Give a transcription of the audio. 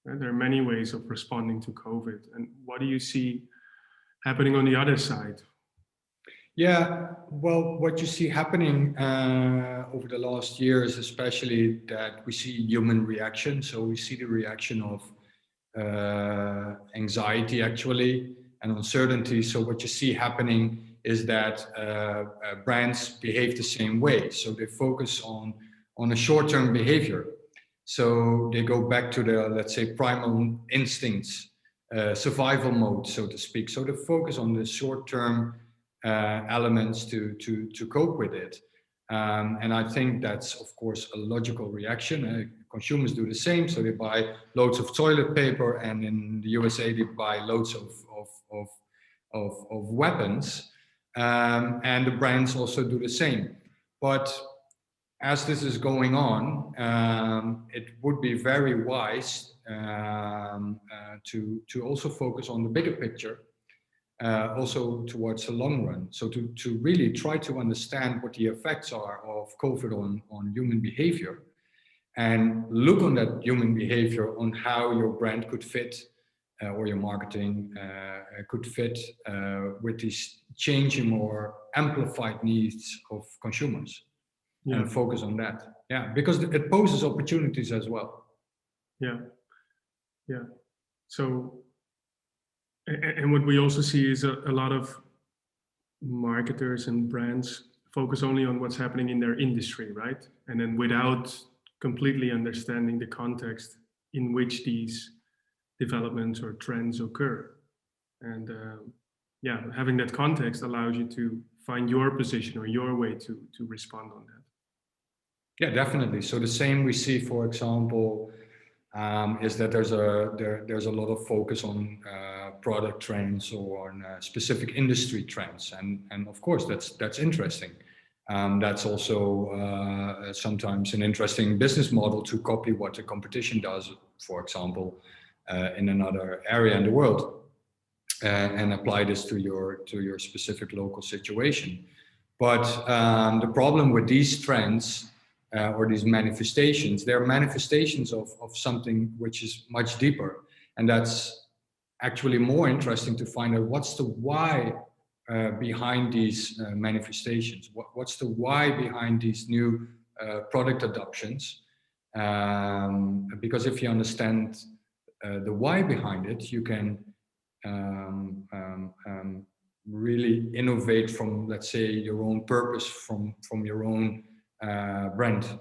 There are many ways of responding to COVID. And what do you see happening on the other side? Yeah, well, what you see happening over the last years, especially that we see human reaction. So we see the reaction of anxiety actually and uncertainty. So what you see happening is that brands behave the same way. So they focus on a short-term behavior. So they go back to the, let's say, primal instincts, survival mode, so to speak. So they focus on the short-term elements to cope with it. And I think that's, of course, a logical reaction. Consumers do the same, so they buy loads of toilet paper, and in the USA they buy loads of weapons, and the brands also do the same. But as this is going on, it would be very wise to also focus on the bigger picture, also towards the long run. So to really try to understand what the effects are of COVID on human behavior, and look on that human behavior on how your brand could fit, or your marketing could fit with these changing or amplified needs of consumers. Yeah. And focus on that. Yeah, because it poses opportunities as well. Yeah, yeah. So, and what we also see is a lot of marketers and brands focus only on what's happening in their industry, right? And then without completely understanding the context in which these developments or trends occur. And yeah, having that context allows you to find your position or your way to respond on that. Yeah, definitely. So the same we see, for example, is that there's a lot of focus on product trends or on specific industry trends, and of course that's interesting. That's also sometimes an interesting business model to copy what the competition does, for example, in another area in the world, and apply this to your specific local situation. But the problem with these trends or these manifestations, they're manifestations of something which is much deeper. And that's actually more interesting to find out what's the why behind these manifestations. What's the why behind these new product adoptions? Because if you understand the why behind it, you can really innovate from, let's say, your own purpose, from your own brand.